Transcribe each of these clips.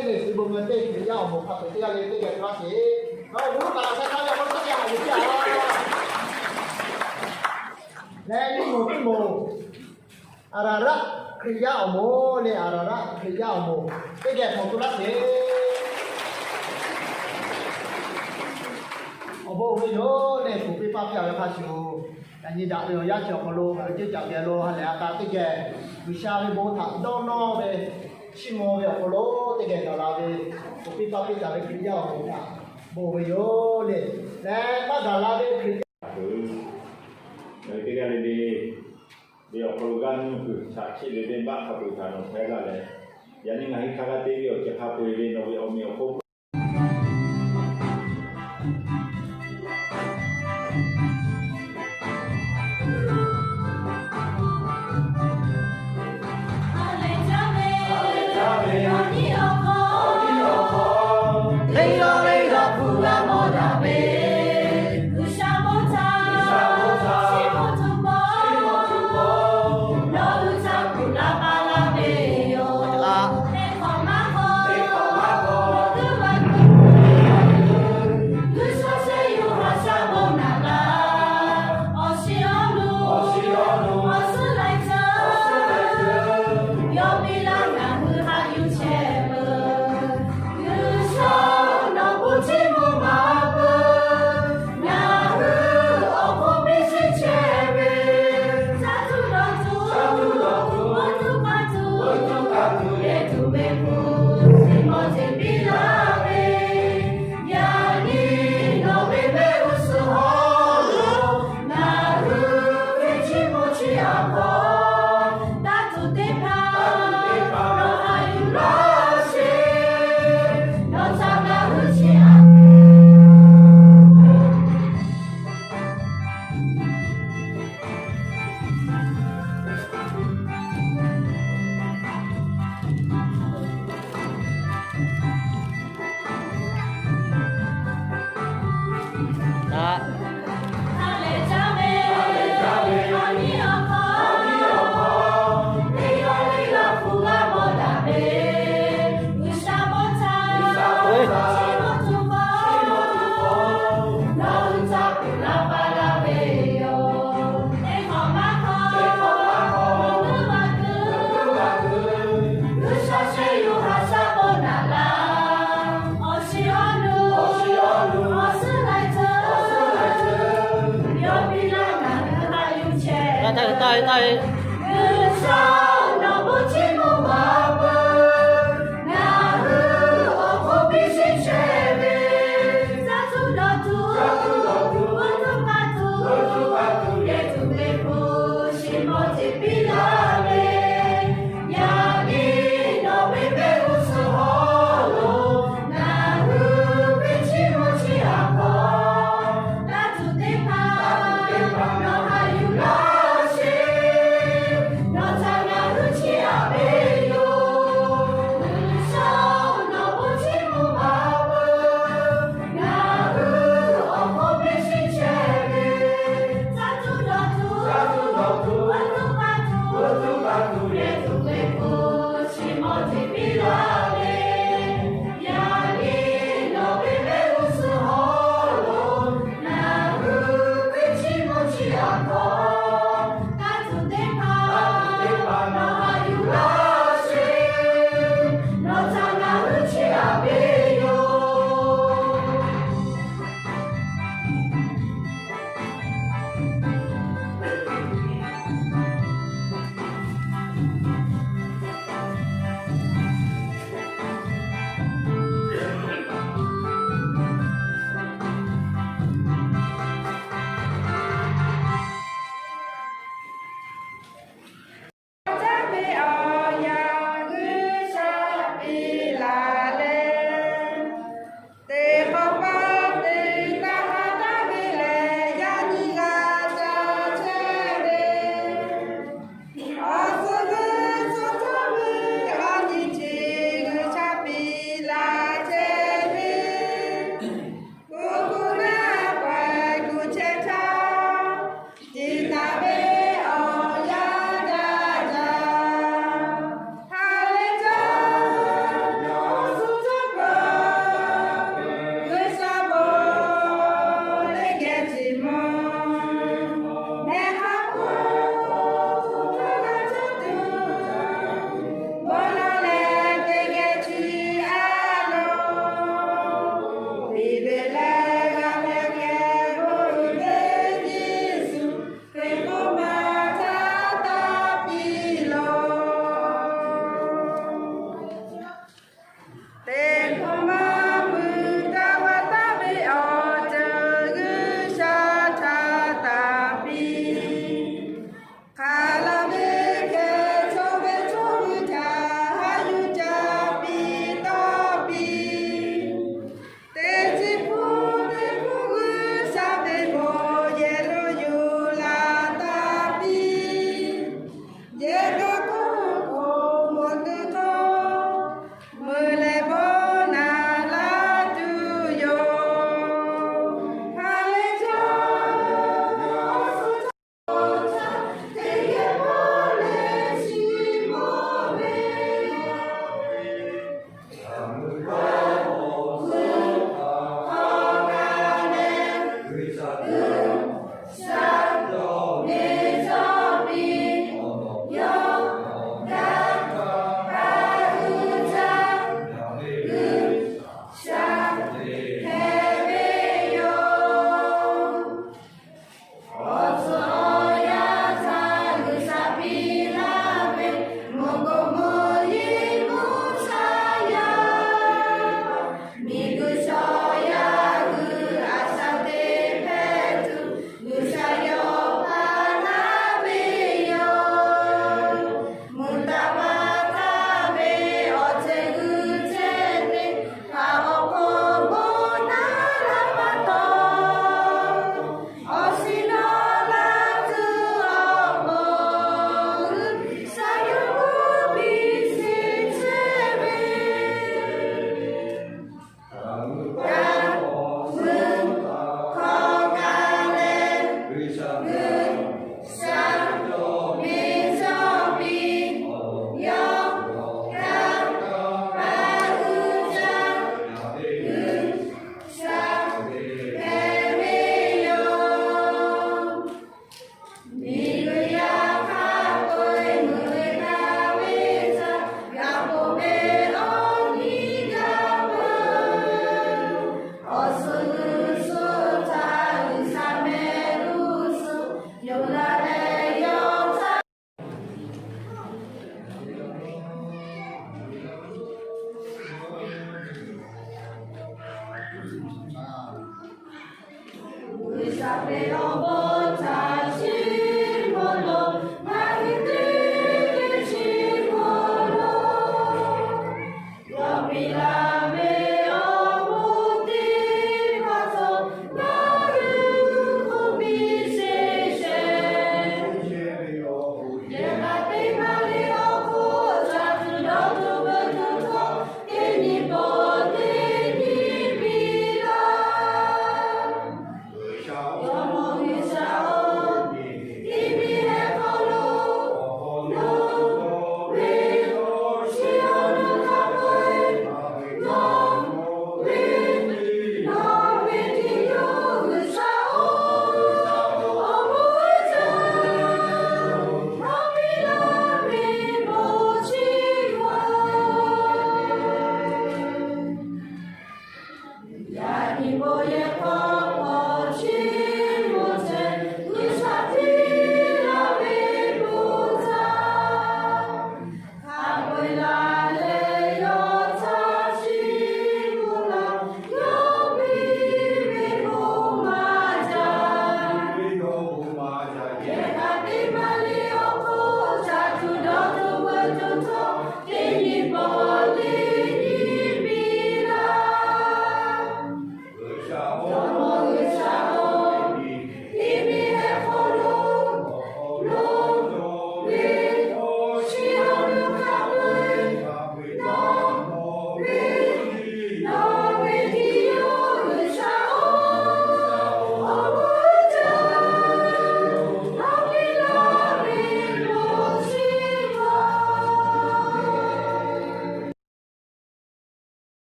是我们这需要我们他这样的这个关系，然后我们把它看到我们这样一下来，你我父母，阿拉拉可以要我呢，阿拉拉可以要我，这个从多少钱？我不会有呢，不会发表的开始。อันนี้ดาวเรือยาเฉียวพะโล้เจ้าจากเดียโลฮันแล้วการติแกวิชาไปโบถังน้องๆไปชิโมไปพะโล้ติแกเราไปปุปิปะปิตาไปกินยาโหนะโบไปโยเลยแล้วมาดาราไปกินDari tiga dia perlukan saksi lebih banyak kebutuhan saya lah. Jadi ngahi kagak dia cakap boleh nabi omi opo.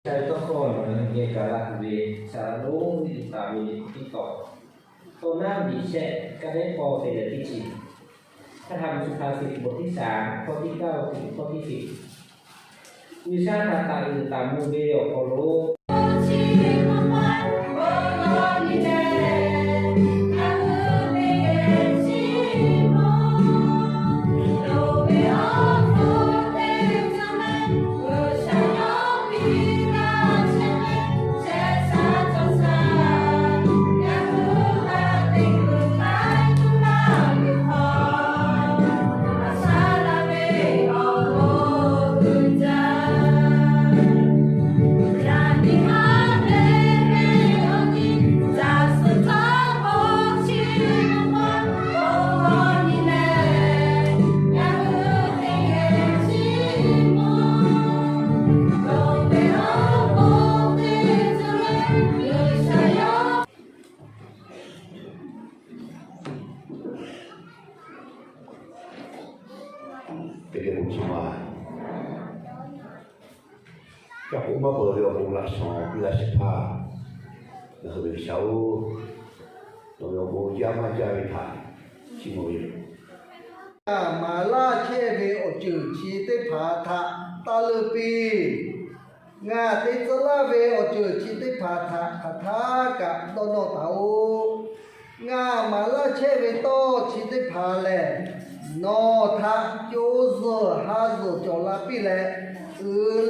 Saya tokoh yang galak di salung di tabi di kok. Tona bisa kadang pol tidak ticin. ถ้าทำสุภาษิตบทที่3ข้อที่9ถึงข้อที่10วิชาตาตาอื่นตามมูเบลโคโล Perché semua các cũng bao bờ đều cũng là sòng là xếp hàng là hơi bị xấu rồi bộ giá mà chơi thải chỉ một việc mà la che về ở chữ chi tế phá thạ ta lư pi nga tế cho la về ở chữ chi tế phá thạ khả thá cả đô nô tàu nga mà la che về to chi tế phá lệ nó thạ chỗ giờ ha giờ cho la pi lệ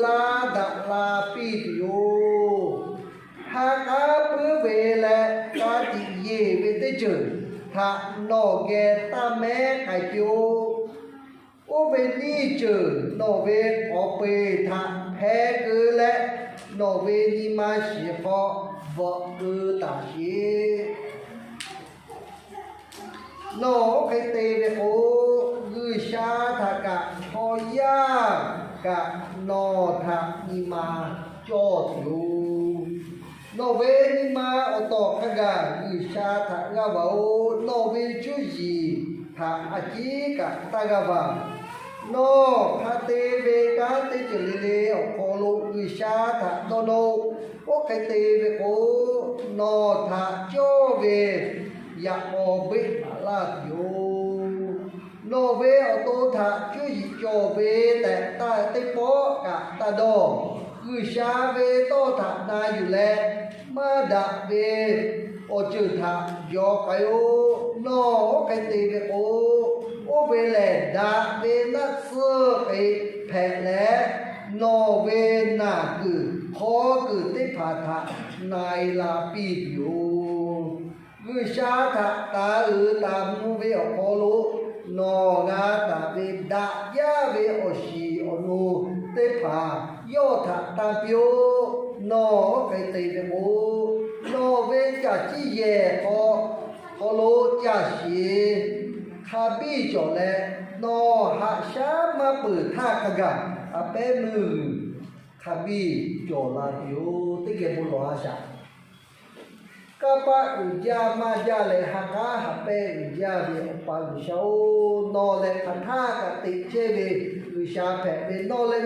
la đã la pi tiêu ha cá bữa về lệ cá chỉ về về tế chữ thạ nọ ghé ta mẹ cái tiêu ô về ni chữ nọ về ở bề thạ phe cứ lệ nọ về ni mà xí phò vợ cứ ta xí nọ cái tê về ô gư xa thạ cả ho ya cả nọ thạ ni mà cho thiếu nó về nhưng mà ở tỏ các gà người xa thả gà vào nó về chú gì thả chỉ cả ta gà vào nó khá tê về cá tê trở lê ở khó lộ người xa thả nó đâu có cái tê về cố nó thả cho về dạ ở bế là thiếu nó về ở tô thả chú gì cho về tại ta tê bó cả ta đo người xa về tô thả na dù lẹ mà đã về ở chữ thả do cái ô nó cái tì về ô về lẹ đã về nát sơ cái phẹ lẹ nó về nà cử khó cử tích phá thả này là bị biểu người xa thạ ta ta mu về ở khó lỗ nó ra ta về đã giá về ở xì ở nô tế phà do thạ ta biểu nó cái tây về bố nó về trả chi về khó lỗ trả xì khá bị cho lẽ nó hạ xá mà bử tha cả gà à bé mư khá bị cho là biểu tích cái bố lo xa các uja maja le haka hape uja be pa shau no le khatha ka ti che be usha phe be no le